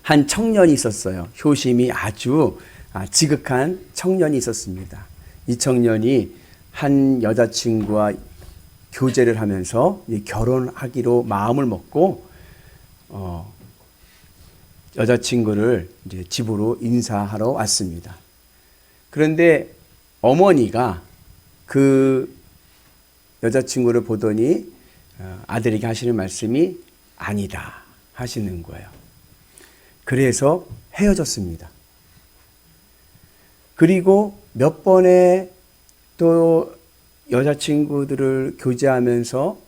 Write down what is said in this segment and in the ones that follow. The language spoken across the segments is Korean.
한 청년이 있었어요. 효심이 아주 지극한 청년이 있었습니다. 이 청년이 한 여자친구와 교제를 하면서 결혼하기로 마음을 먹고 여자친구를 이제 집으로 인사하러 왔습니다. 그런데 어머니가 그 여자친구를 보더니 아들에게 하시는 말씀이 아니다 하시는 거예요. 그래서 헤어졌습니다. 그리고 몇 번의 또 여자친구들을 교제하면서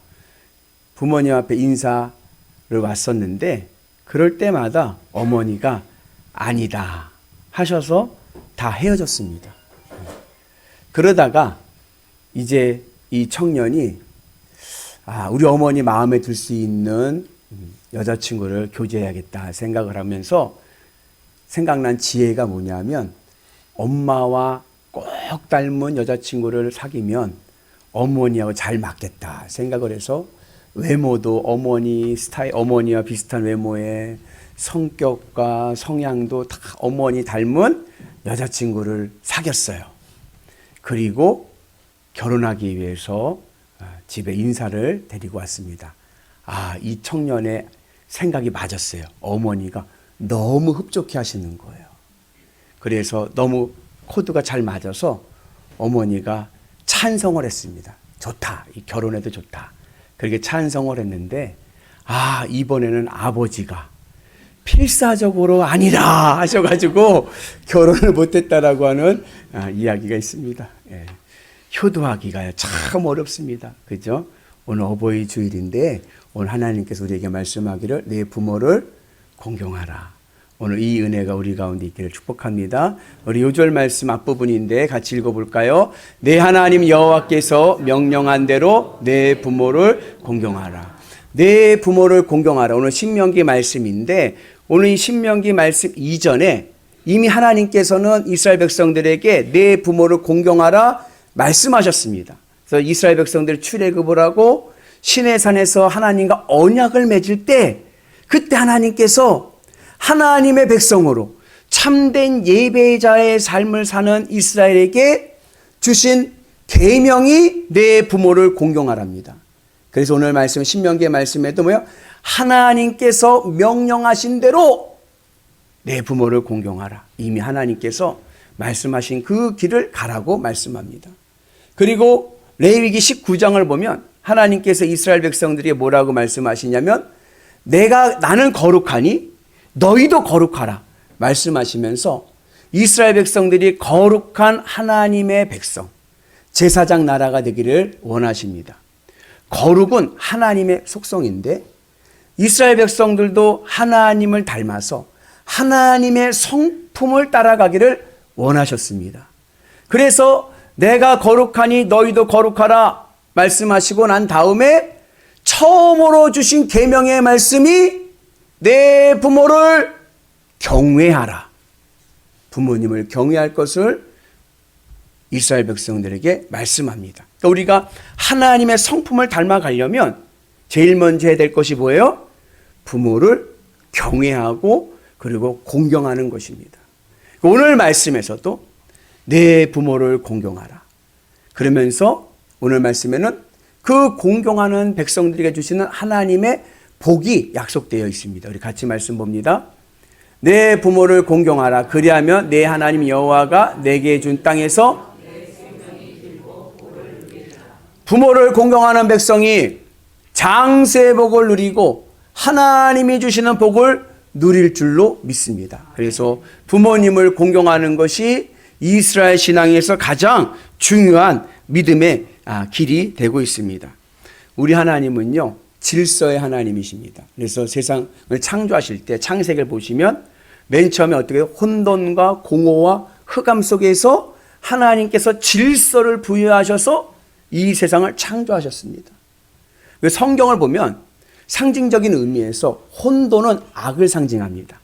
부모님 앞에 인사를 왔었는데 그럴 때마다 어머니가 아니다 하셔서 다 헤어졌습니다. 그러다가 이제 이 청년이 우리 어머니 마음에 들 수 있는 여자친구를 교제해야겠다 생각을 하면서 생각난 지혜가 뭐냐면 엄마와 꼭 닮은 여자친구를 사귀면 어머니하고 잘 맞겠다 생각을 해서 외모도 어머니 스타일, 어머니와 비슷한 외모에 성격과 성향도 다 어머니 닮은 여자친구를 사귀었어요. 그리고 결혼하기 위해서 집에 인사를 데리고 왔습니다. 이 청년의 생각이 맞았어요. 어머니가 너무 흡족해 하시는 거예요. 그래서 너무 코드가 잘 맞아서 어머니가 찬성을 했습니다. 좋다. 이 결혼해도 좋다. 그렇게 찬성을 했는데 이번에는 아버지가 필사적으로 아니라 하셔가지고 결혼을 못했다라고 하는 이야기가 있습니다. 예. 효도하기가 참 어렵습니다. 그죠? 오늘 어버이 주일인데 오늘 하나님께서 우리에게 말씀하기를 내 부모를 공경하라. 오늘 이 은혜가 우리 가운데 있기를 축복합니다. 우리 요절 말씀 앞부분인데 같이 읽어볼까요? 내 하나님 여호와께서 명령한 대로 내 부모를 공경하라. 내 부모를 공경하라. 오늘 신명기 말씀인데 오늘 이 신명기 말씀 이전에 이미 하나님께서는 이스라엘 백성들에게 내 부모를 공경하라 말씀하셨습니다. 그래서 이스라엘 백성들 출애굽을 하고 시내산에서 하나님과 언약을 맺을 때 그때 하나님께서 하나님의 백성으로 참된 예배자의 삶을 사는 이스라엘에게 주신 계명이 내 부모를 공경하랍니다. 그래서 오늘 말씀 신명기의 말씀에도 하나님께서 명령하신 대로 내 부모를 공경하라. 이미 하나님께서 말씀하신 그 길을 가라고 말씀합니다. 그리고 레위기 19장을 보면 하나님께서 이스라엘 백성들이 뭐라고 말씀하시냐면 나는 거룩하니 너희도 거룩하라 말씀하시면서 이스라엘 백성들이 거룩한 하나님의 백성, 제사장 나라가 되기를 원하십니다. 거룩은 하나님의 속성인데 이스라엘 백성들도 하나님을 닮아서 하나님의 성품을 따라가기를 원하셨습니다. 그래서 내가 거룩하니 너희도 거룩하라 말씀하시고 난 다음에 처음으로 주신 계명의 말씀이 내 부모를 경외하라. 부모님을 경외할 것을 이스라엘 백성들에게 말씀합니다. 그러니까 우리가 하나님의 성품을 닮아가려면 제일 먼저 해야 될 것이 뭐예요? 부모를 경외하고 그리고 공경하는 것입니다. 오늘 말씀에서도 내 부모를 공경하라. 그러면서 오늘 말씀에는 그 공경하는 백성들에게 주시는 하나님의 복이 약속되어 있습니다. 우리 같이 말씀 봅니다. 내 부모를 공경하라. 그리하면 내 하나님 여호와가 내게 준 땅에서 부모를 공경하는 백성이 장세의 복을 누리고 하나님이 주시는 복을 누릴 줄로 믿습니다. 그래서 부모님을 공경하는 것이 이스라엘 신앙에서 가장 중요한 믿음의 길이 되고 있습니다. 우리 하나님은요 질서의 하나님이십니다. 그래서 세상을 창조하실 때 창세기를 보시면 맨 처음에 어떻게 혼돈과 공허와 흑암 속에서 하나님께서 질서를 부여하셔서 이 세상을 창조하셨습니다. 성경을 보면 상징적인 의미에서 혼돈은 악을 상징합니다.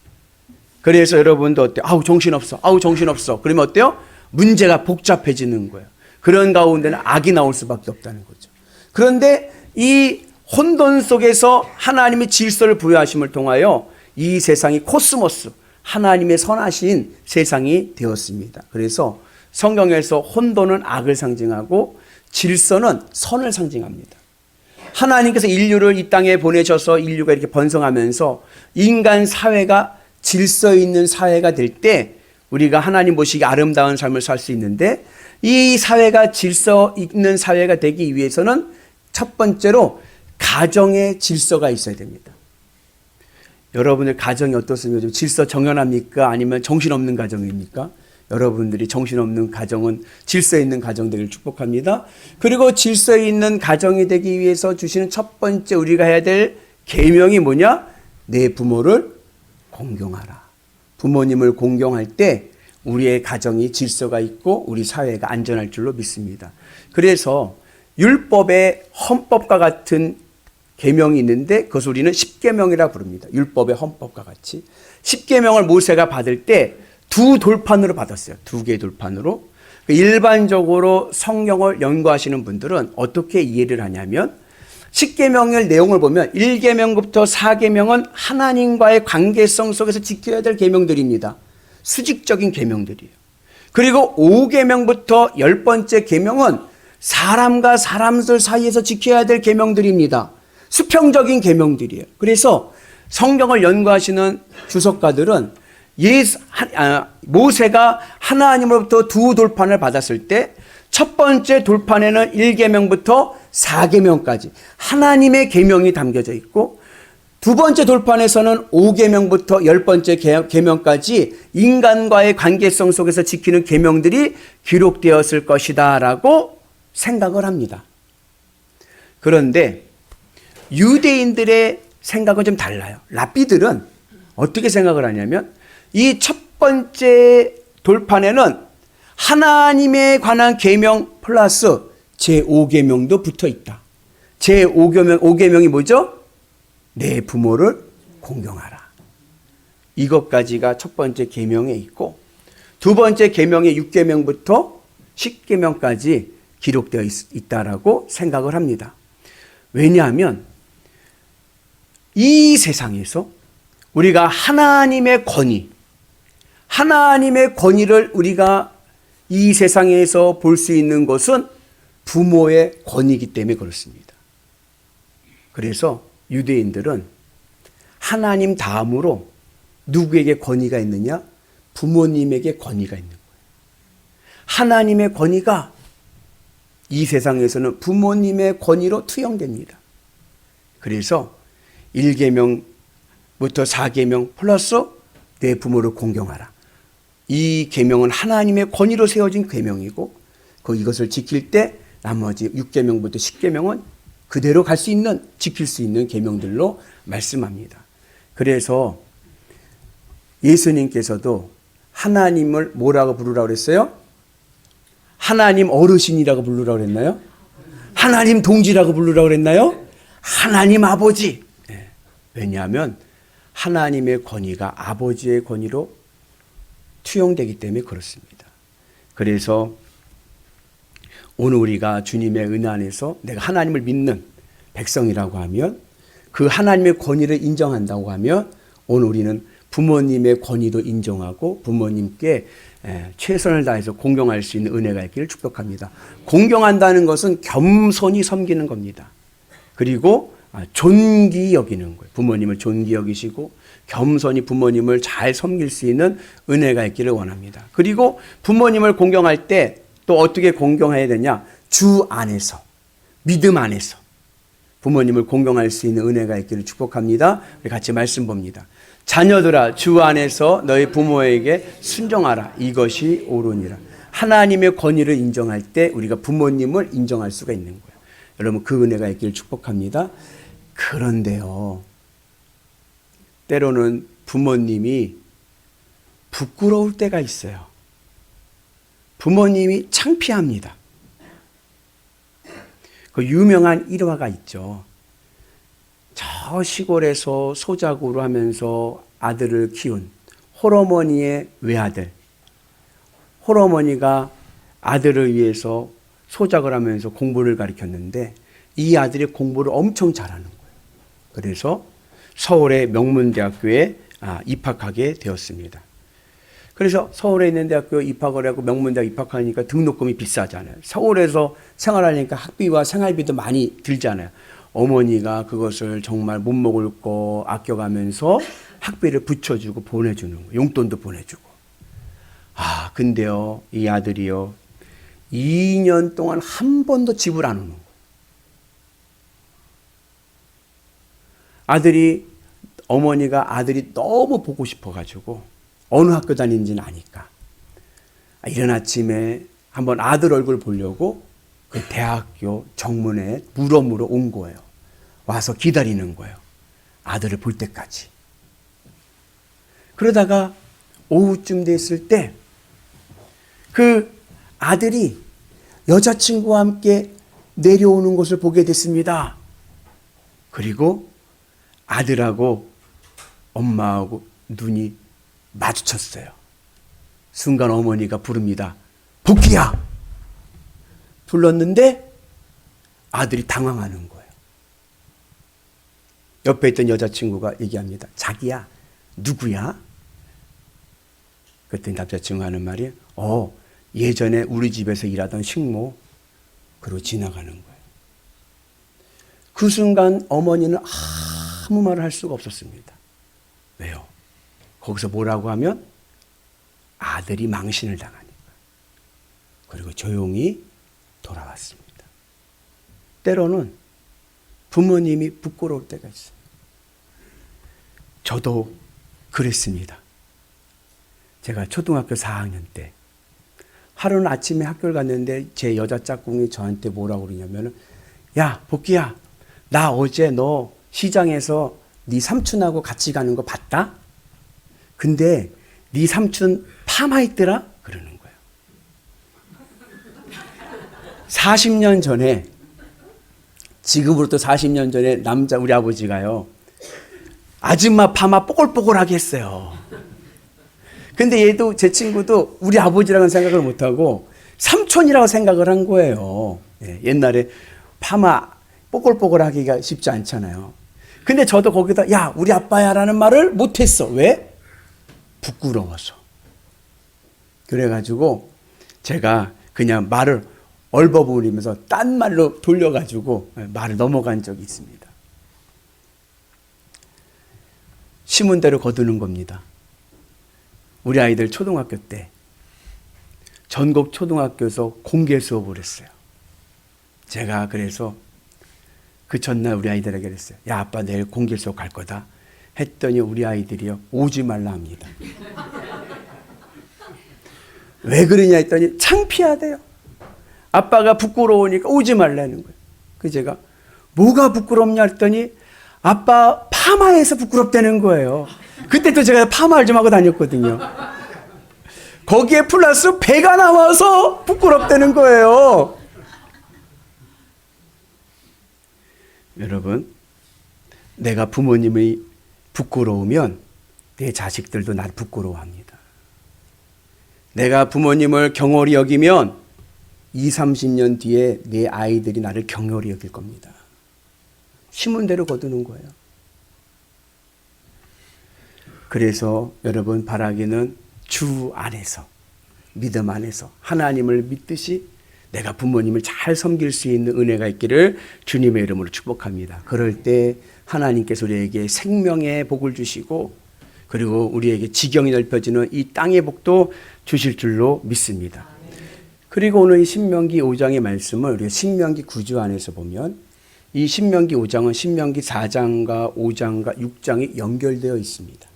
그래서 여러분도 어때요? 정신없어. 정신없어. 그러면 어때요? 문제가 복잡해지는 거예요. 그런 가운데는 악이 나올 수밖에 없다는 거죠. 그런데 이 혼돈 속에서 하나님이 질서를 부여하심을 통하여 이 세상이 코스모스, 하나님의 선하신 세상이 되었습니다. 그래서 성경에서 혼돈은 악을 상징하고 질서는 선을 상징합니다. 하나님께서 인류를 이 땅에 보내셔서 인류가 이렇게 번성하면서 인간 사회가 질서 있는 사회가 될 때 우리가 하나님 보시기 아름다운 삶을 살 수 있는데, 이 사회가 질서 있는 사회가 되기 위해서는 첫 번째로 가정의 질서가 있어야 됩니다. 여러분들 가정이 어떻습니까? 좀 질서 정연합니까? 아니면 정신없는 가정입니까? 여러분들이 정신없는 가정은 질서 있는 가정 되기를 축복합니다. 그리고 질서 있는 가정이 되기 위해서 주시는 첫 번째 우리가 해야 될 계명이 뭐냐? 내 부모를 공경하라. 부모님을 공경할 때 우리의 가정이 질서가 있고 우리 사회가 안전할 줄로 믿습니다. 그래서 율법의 헌법과 같은 계명이 있는데 그것을 우리는 십계명이라 부릅니다. 율법의 헌법과 같이. 십계명을 모세가 받을 때 두 돌판으로 받았어요. 두 개의 돌판으로. 일반적으로 성경을 연구하시는 분들은 어떻게 이해를 하냐면, 십계명의 내용을 보면 1계명부터 4계명은 하나님과의 관계성 속에서 지켜야 될 계명들입니다. 수직적인 계명들이에요. 그리고 5계명부터 10번째 계명은 사람과 사람들 사이에서 지켜야 될 계명들입니다. 수평적인 계명들이에요. 그래서 성경을 연구하시는 주석가들은 모세가 하나님으로부터 두 돌판을 받았을 때 첫 번째 돌판에는 1계명부터 4계명까지 하나님의 계명이 담겨져 있고, 두 번째 돌판에서는 5계명부터 10번째 계명까지 인간과의 관계성 속에서 지키는 계명들이 기록되었을 것이다 라고 생각을 합니다. 그런데 유대인들의 생각은 좀 달라요. 랍비들은 어떻게 생각을 하냐면, 이 첫 번째 돌판에는 하나님에 관한 계명 플러스 제5계명도 붙어 있다. 제5계명이 뭐죠? 내 부모를 공경하라. 이것까지가 첫 번째 계명에 있고, 두 번째 계명의 6계명부터 10계명까지 기록되어 있다라고 생각을 합니다. 왜냐하면 이 세상에서 우리가 하나님의 권위를 우리가 이 세상에서 볼 수 있는 것은 부모의 권위이기 때문에 그렇습니다. 그래서 유대인들은 하나님 다음으로 누구에게 권위가 있느냐? 부모님에게 권위가 있는 거예요. 하나님의 권위가 이 세상에서는 부모님의 권위로 투영됩니다. 그래서 1계명부터 4계명 플러스 내 부모를 공경하라. 이 계명은 하나님의 권위로 세워진 계명이고, 이것을 지킬 때 나머지 6계명부터 10계명은 그대로 갈 수 있는, 지킬 수 있는 계명들로 말씀합니다. 그래서 예수님께서도 하나님을 뭐라고 부르라고 그랬어요? 하나님 어르신이라고 부르라고 그랬나요? 하나님 동지라고 부르라고 그랬나요? 하나님 아버지. 네. 왜냐하면 하나님의 권위가 아버지의 권위로 투영되기 때문에 그렇습니다. 그래서 오늘 우리가 주님의 은혜 안에서 내가 하나님을 믿는 백성이라고 하면, 그 하나님의 권위를 인정한다고 하면, 오늘 우리는 부모님의 권위도 인정하고 부모님께 최선을 다해서 공경할 수 있는 은혜가 있기를 축복합니다. 공경한다는 것은 겸손히 섬기는 겁니다. 그리고 존귀 여기는 거예요. 부모님을 존귀 여기시고 겸손히 부모님을 잘 섬길 수 있는 은혜가 있기를 원합니다. 그리고 부모님을 공경할 때 또 어떻게 공경해야 되냐? 주 안에서, 믿음 안에서 부모님을 공경할 수 있는 은혜가 있기를 축복합니다. 우리 같이 말씀 봅니다. 자녀들아, 주 안에서 너희 부모에게 순종하라. 이것이 옳으니라. 하나님의 권위를 인정할 때 우리가 부모님을 인정할 수가 있는 거예요. 여러분, 그 은혜가 있기를 축복합니다. 그런데요, 때로는 부모님이 부끄러울 때가 있어요. 부모님이 창피합니다. 그 유명한 일화가 있죠. 저 시골에서 소작으로 하면서 아들을 키운 홀어머니의 외아들. 홀어머니가 아들을 위해서 소작을 하면서 공부를 가르쳤는데 이 아들이 공부를 엄청 잘하는 거예요. 그래서 서울의 명문대학교에 입학하게 되었습니다. 그래서 서울에 있는 대학교 입학을 하고 명문대학 입학하니까 등록금이 비싸잖아요. 서울에서 생활하니까 학비와 생활비도 많이 들잖아요. 어머니가 그것을 정말 못 먹을 거 아껴가면서 학비를 붙여주고 보내주는 거예요. 용돈도 보내주고. 근데요, 이 아들이요, 2년 동안 한 번도 집을 안 오는 거예요. 어머니가 아들이 너무 보고 싶어가지고 어느 학교 다니는지는 아니까 이른 아침에 한번 아들 얼굴 보려고 그 대학교 정문에 물어물어 온 거예요. 와서 기다리는 거예요. 아들을 볼 때까지. 그러다가 오후쯤 됐을 때 그 아들이 여자친구와 함께 내려오는 것을 보게 됐습니다. 그리고 아들하고 엄마하고 눈이 마주쳤어요. 순간 어머니가 부릅니다. 복희야! 불렀는데 아들이 당황하는 거예요. 옆에 있던 여자친구가 얘기합니다. 자기야, 누구야? 그랬더니 남자친구가 하는 말이 예전에 우리 집에서 일하던 식모. 그러고 지나가는 거예요. 그 순간 어머니는 아무 말을 할 수가 없었습니다. 왜요? 거기서 뭐라고 하면 아들이 망신을 당하니까. 그리고 조용히 돌아왔습니다. 때로는 부모님이 부끄러울 때가 있어요. 저도 그랬습니다. 제가 초등학교 4학년 때 하루는 아침에 학교를 갔는데 제 여자 짝꿍이 저한테 뭐라고 그러냐면, 야, 복희야, 나 어제 너 시장에서 네 삼촌하고 같이 가는 거 봤다? 근데 네 삼촌 파마 있더라? 그러는 거예요. 40년 전에, 지금으로부터 40년 전에 우리 아버지가요, 아줌마 파마 뽀글뽀글하게 했어요. 근데 얘도, 제 친구도 우리 아버지라고는 생각을 못하고 삼촌이라고 생각을 한 거예요. 옛날에 파마 뽀글뽀글하기가 쉽지 않잖아요. 근데 저도 거기다 야, 우리 아빠야 라는 말을 못했어. 왜? 부끄러워서. 그래가지고 제가 그냥 말을 얼버무리면서 딴 말로 돌려가지고 말을 넘어간 적이 있습니다. 심은 대로 거두는 겁니다. 우리 아이들 초등학교 때 전국 초등학교에서 공개 수업을 했어요. 제가 그래서 그 전날 우리 아이들에게 그랬어요. 야, 아빠 내일 공개 수업 갈 거다. 했더니 우리 아이들이요, 오지 말라 합니다. 왜 그러냐 했더니 창피하대요. 아빠가 부끄러우니까 오지 말라는 거예요. 그래서 제가 뭐가 부끄럽냐 했더니 아빠 파마해서 부끄럽다는 거예요. 그때 또 제가 파마를 좀 하고 다녔거든요. 거기에 플러스 배가 나와서 부끄럽다는 거예요. 여러분, 내가 부모님이 부끄러우면 내 자식들도 나를 부끄러워합니다. 내가 부모님을 경홀히 여기면 20, 30년 뒤에 내 아이들이 나를 경홀히 여길 겁니다. 심은 대로 거두는 거예요. 그래서 여러분 바라기는 주 안에서, 믿음 안에서 하나님을 믿듯이 내가 부모님을 잘 섬길 수 있는 은혜가 있기를 주님의 이름으로 축복합니다. 그럴 때 하나님께서 우리에게 생명의 복을 주시고 그리고 우리에게 지경이 넓혀지는 이 땅의 복도 주실 줄로 믿습니다. 그리고 오늘 이 신명기 5장의 말씀을 우리가 신명기 9주 안에서 보면 이 신명기 5장은 신명기 4장과 5장과 6장이 연결되어 있습니다.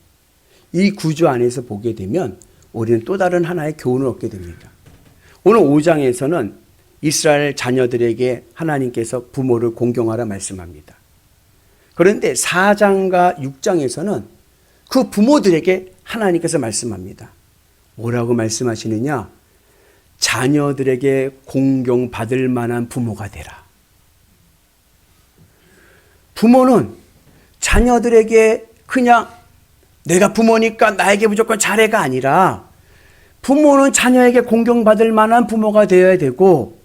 이 9주 안에서 보게 되면 우리는 또 다른 하나의 교훈을 얻게 됩니다. 오늘 5장에서는 이스라엘 자녀들에게 하나님께서 부모를 공경하라 말씀합니다. 그런데 4장과 6장에서는 그 부모들에게 하나님께서 말씀합니다. 뭐라고 말씀하시느냐? 자녀들에게 공경받을 만한 부모가 되라. 부모는 자녀들에게 그냥 내가 부모니까 나에게 무조건 잘해가 아니라 부모는 자녀에게 공경받을 만한 부모가 되어야 되고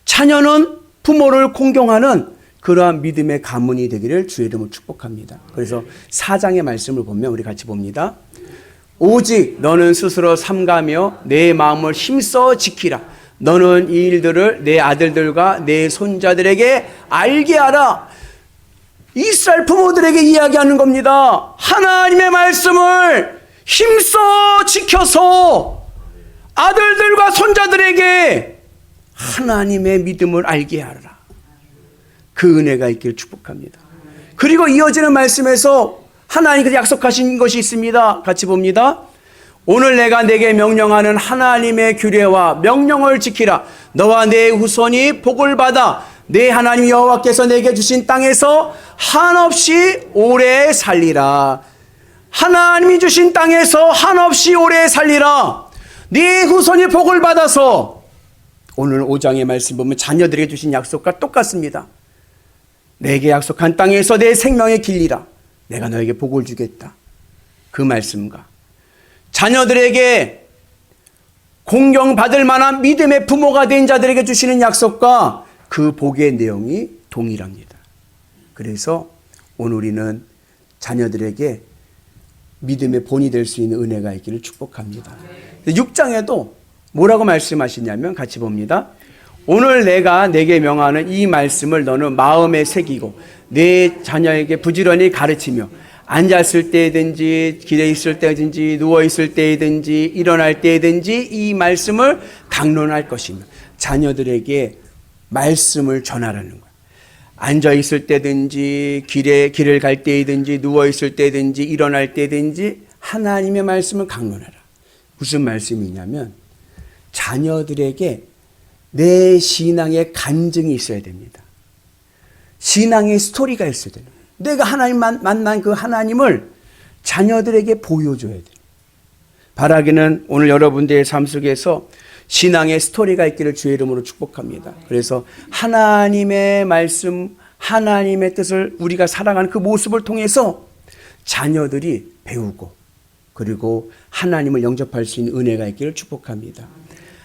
자녀는 부모를 공경하는 그러한 믿음의 가문이 되기를 주의 이름으로 축복합니다. 그래서 4장의 말씀을 보면 우리 같이 봅니다. 오직 너는 스스로 삼가며 내 마음을 힘써 지키라. 너는 이 일들을 내 아들들과 내 손자들에게 알게 하라. 이스라엘 부모들에게 이야기하는 겁니다. 하나님의 말씀을 힘써 지켜서 아들들과 손자들에게 하나님의 믿음을 알게 하라. 그 은혜가 있기를 축복합니다. 그리고 이어지는 말씀에서 하나님께서 약속하신 것이 있습니다. 같이 봅니다. 오늘 내가 내게 명령하는 하나님의 규례와 명령을 지키라. 너와 내 후손이 복을 받아 내 하나님 여호와께서 내게 주신 땅에서 한없이 오래 살리라. 하나님이 주신 땅에서 한없이 오래 살리라. 네 후손이 복을 받아서, 오늘 5장의 말씀 보면 자녀들에게 주신 약속과 똑같습니다. 내게 약속한 땅에서 내 생명의 길리라. 내가 너에게 복을 주겠다. 그 말씀과 자녀들에게 공경받을 만한 믿음의 부모가 된 자들에게 주시는 약속과 그 복의 내용이 동일합니다. 그래서 오늘 우리는 자녀들에게 믿음의 본이 될 수 있는 은혜가 있기를 축복합니다. 6장에도 뭐라고 말씀하시냐면 같이 봅니다. 오늘 내가 내게 명하는 이 말씀을 너는 마음에 새기고 내 자녀에게 부지런히 가르치며 앉았을 때든지 길에 있을 때든지 누워 있을 때든지 일어날 때든지 이 말씀을 강론할 것이며, 자녀들에게 말씀을 전하라는 거예요. 앉아 있을 때든지 길을 갈 때든지 누워 있을 때든지 일어날 때든지 하나님의 말씀을 강론하라. 무슨 말씀이냐면 자녀들에게 내 신앙의 간증이 있어야 됩니다. 신앙의 스토리가 있어야 됩니다. 내가 하나님 만난 그 하나님을 자녀들에게 보여줘야 돼요. 바라기는 오늘 여러분들의 삶 속에서 신앙의 스토리가 있기를 주의 이름으로 축복합니다. 그래서 하나님의 말씀, 하나님의 뜻을 우리가 살아가는 그 모습을 통해서 자녀들이 배우고 그리고 하나님을 영접할 수 있는 은혜가 있기를 축복합니다.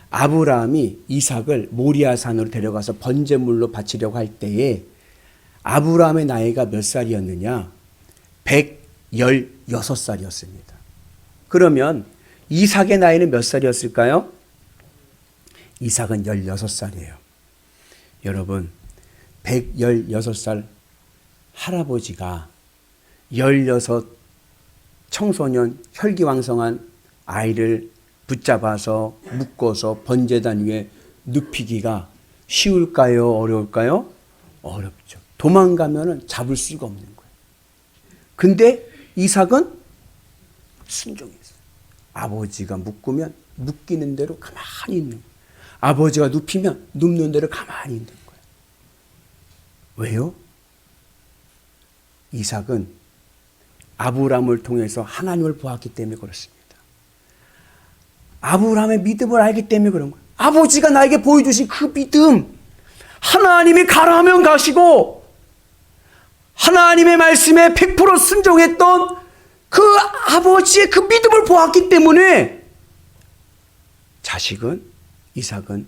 아브라함이 이삭을 모리아산으로 데려가서 번제물로 바치려고 할 때에 아브라함의 나이가 몇 살이었느냐? 116살이었습니다. 그러면 이삭의 나이는 몇 살이었을까요? 이삭은 16살이에요. 여러분, 116살 할아버지가 16 청소년 혈기왕성한 아이를 붙잡아서 묶어서 번제단 위에 눕히기가 쉬울까요? 어려울까요? 어렵죠. 도망가면은 잡을 수가 없는 거예요. 근데 이삭은 순종했어요. 아버지가 묶으면 묶이는 대로 가만히 있는 거예요. 아버지가 눕히면 눕는 대로 가만히 있는 거예요. 왜요? 이삭은 아브라함을 통해서 하나님을 보았기 때문에 그렇습니다. 아브라함의 믿음을 알기 때문에 그런 거예요. 아버지가 나에게 보여주신 그 믿음, 하나님이 가라 하면 가시고 하나님의 말씀에 100% 순종했던 그 아버지의 그 믿음을 보았기 때문에 이삭은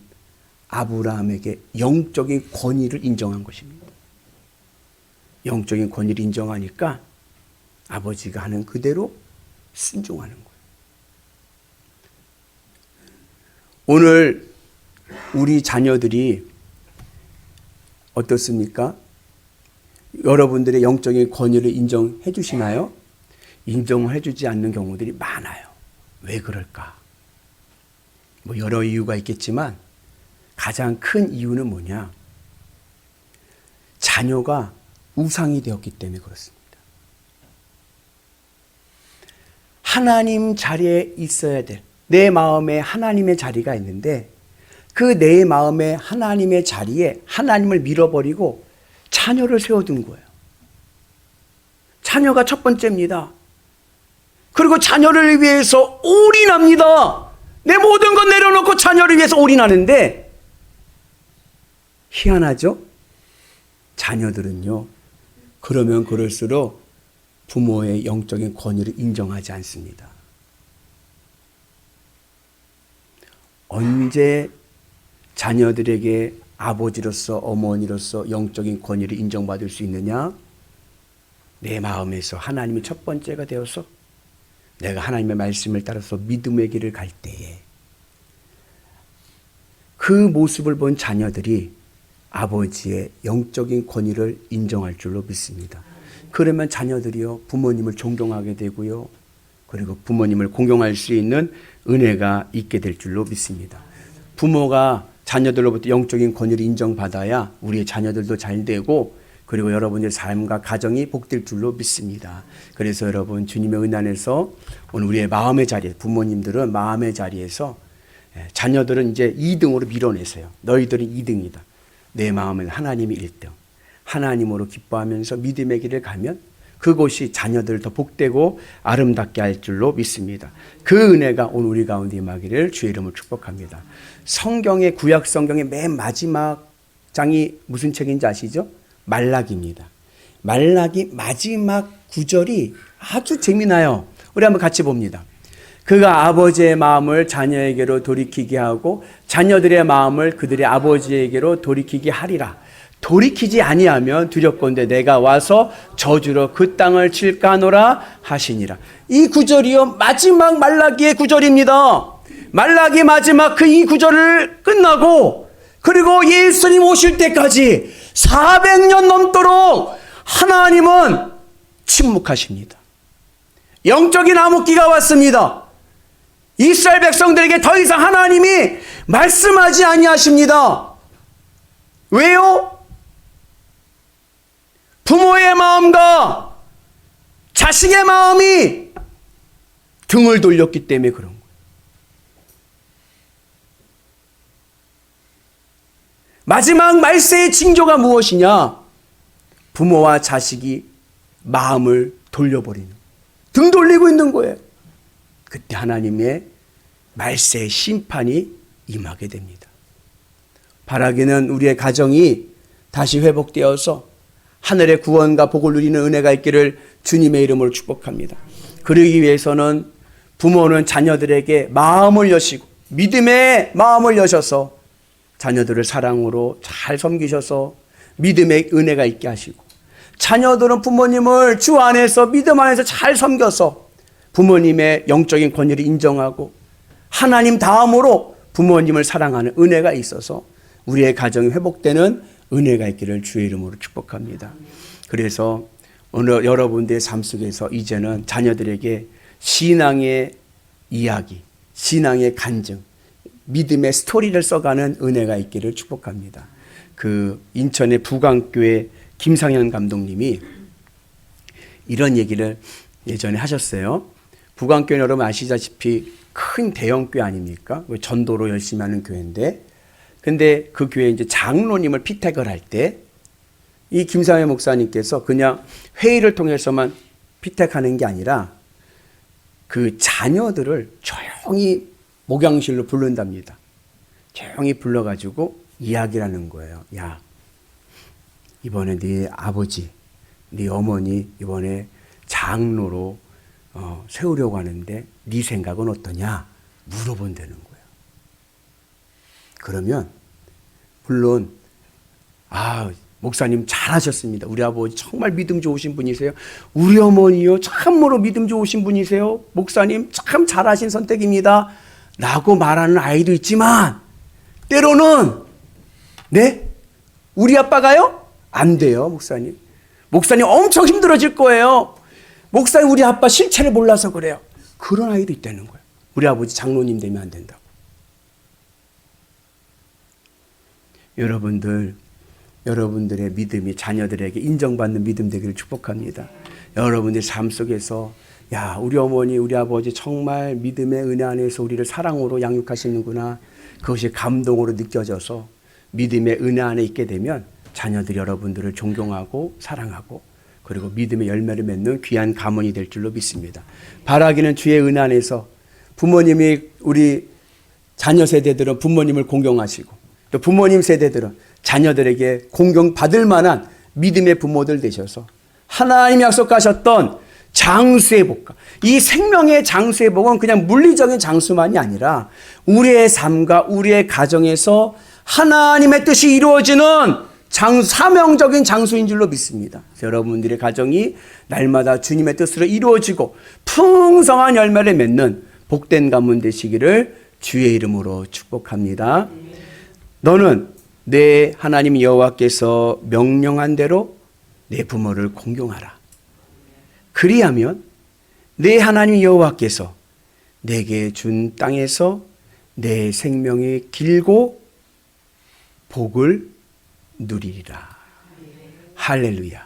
아브라함에게 영적인 권위를 인정한 것입니다. 영적인 권위를 인정하니까 아버지가 하는 그대로 순종하는 거예요. 오늘 우리 자녀들이 어떻습니까? 여러분들의 영적인 권위를 인정해 주시나요? 인정해 주지 않는 경우들이 많아요. 왜 그럴까? 뭐 여러 이유가 있겠지만 가장 큰 이유는 뭐냐? 자녀가 우상이 되었기 때문에 그렇습니다. 하나님 자리에 있어야 될, 내 마음에 하나님의 자리가 있는데 그 내 마음에 하나님의 자리에 하나님을 밀어버리고 자녀를 세워둔 거예요. 자녀가 첫 번째입니다. 그리고 자녀를 위해서 올인합니다. 내 모든 것 내려놓고 자녀를 위해서 올인하는데 희한하죠? 자녀들은요, 그러면 그럴수록 부모의 영적인 권위를 인정하지 않습니다. 언제 자녀들에게 아버지로서 어머니로서 영적인 권위를 인정받을 수 있느냐? 내 마음에서 하나님이 첫 번째가 되어서 내가 하나님의 말씀을 따라서 믿음의 길을 갈 때에 그 모습을 본 자녀들이 아버지의 영적인 권위를 인정할 줄로 믿습니다. 그러면 자녀들이요 부모님을 존경하게 되고요. 그리고 부모님을 공경할 수 있는 은혜가 있게 될 줄로 믿습니다. 부모가 자녀들로부터 영적인 권위를 인정받아야 우리의 자녀들도 잘 되고 그리고 여러분의 삶과 가정이 복될 줄로 믿습니다. 그래서 여러분 주님의 은혜 안에서 오늘 우리의 마음의 자리에 부모님들은 마음의 자리에서 자녀들은 이제 2등으로 밀어내세요. 너희들은 2등이다. 내 마음은 하나님이 1등. 하나님으로 기뻐하면서 믿음의 길을 가면 그곳이 자녀들 더 복되고 아름답게 할 줄로 믿습니다. 그 은혜가 오늘 우리 가운데 임하기를 주의 이름으로 축복합니다. 성경의 구약 성경의 맨 마지막 장이 무슨 책인지 아시죠? 말라기입니다. 말라기 마지막 구절이 아주 재미나요. 우리 한번 같이 봅니다. 그가 아버지의 마음을 자녀에게로 돌이키게 하고 자녀들의 마음을 그들의 아버지에게로 돌이키게 하리라. 돌이키지 아니하면 두렵건대 내가 와서 저주로 그 땅을 칠까 하노라 하시니라. 이 구절이요 마지막 말라기의 구절입니다. 말라기 마지막 그 이 구절을 끝나고 그리고 예수님 오실 때까지 400년 넘도록 하나님은 침묵하십니다. 영적인 암흑기가 왔습니다. 이스라엘 백성들에게 더 이상 하나님이 말씀하지 아니하십니다. 왜요? 부모의 마음과 자식의 마음이 등을 돌렸기 때문에 그런 거예요. 마지막 말세의 징조가 무엇이냐? 부모와 자식이 마음을 돌려버리는 거예요. 등 돌리고 있는 거예요. 그때 하나님의 말세의 심판이 임하게 됩니다. 바라기는 우리의 가정이 다시 회복되어서 하늘의 구원과 복을 누리는 은혜가 있기를 주님의 이름으로 축복합니다. 그러기 위해서는 부모는 자녀들에게 마음을 여시고 믿음의 마음을 여셔서 자녀들을 사랑으로 잘 섬기셔서 믿음의 은혜가 있게 하시고 자녀들은 부모님을 주 안에서 믿음 안에서 잘 섬겨서 부모님의 영적인 권위를 인정하고 하나님 다음으로 부모님을 사랑하는 은혜가 있어서 우리의 가정이 회복되는 은혜가 있기를 주의 이름으로 축복합니다. 그래서 오늘 여러분들의 삶 속에서 이제는 자녀들에게 신앙의 이야기, 신앙의 간증, 믿음의 스토리를 써가는 은혜가 있기를 축복합니다. 그 인천의 부강교회 김상현 감독님이 이런 얘기를 예전에 하셨어요. 부강교회 여러분 아시다시피 큰 대형교회 아닙니까? 전도로 열심히 하는 교회인데, 근데 그 교회에 이제 장로님을 피택을 할 때 이 김상현 목사님께서 그냥 회의를 통해서만 피택하는 게 아니라 그 자녀들을 조용히 목양실로 부른답니다. 조용히 불러가지고 이야기를 하는 거예요. 야, 이번에 네 아버지, 네 어머니 이번에 장로로 세우려고 하는데 네 생각은 어떠냐? 물어본다는 거예요. 그러면 물론 목사님 잘하셨습니다. 우리 아버지 정말 믿음 좋으신 분이세요. 우리 어머니요 참으로 믿음 좋으신 분이세요. 목사님 참 잘하신 선택입니다. 라고 말하는 아이도 있지만 때로는 네? 우리 아빠가요? 안 돼요, 목사님. 목사님 엄청 힘들어질 거예요. 목사님 우리 아빠 실체를 몰라서 그래요. 그런 아이도 있다는 거예요. 우리 아버지 장로님 되면 안 된다고. 여러분들의 믿음이 자녀들에게 인정받는 믿음 되기를 축복합니다. 여러분의 삶 속에서 야, 우리 어머니, 우리 아버지 정말 믿음의 은혜 안에서 우리를 사랑으로 양육하시는구나. 그것이 감동으로 느껴져서 믿음의 은혜 안에 있게 되면 자녀들이 여러분들을 존경하고 사랑하고 그리고 믿음의 열매를 맺는 귀한 가문이 될 줄로 믿습니다. 바라기는 주의 은혜 안에서 부모님이 우리 자녀 세대들은 부모님을 공경하시고 또 부모님 세대들은 자녀들에게 공경받을 만한 믿음의 부모들 되셔서 하나님이 약속하셨던 장수의 복과 이 생명의 장수의 복은 그냥 물리적인 장수만이 아니라 우리의 삶과 우리의 가정에서 하나님의 뜻이 이루어지는 사명적인 장소인 줄로 믿습니다. 여러분들의 가정이 날마다 주님의 뜻으로 이루어지고 풍성한 열매를 맺는 복된 가문 되시기를 주의 이름으로 축복합니다. 너는 내 하나님 여호와께서 명령한 대로 내 부모를 공경하라. 그리하면 내 하나님 여호와께서 내게 준 땅에서 내 생명이 길고 복을 누리리라. 할렐루야.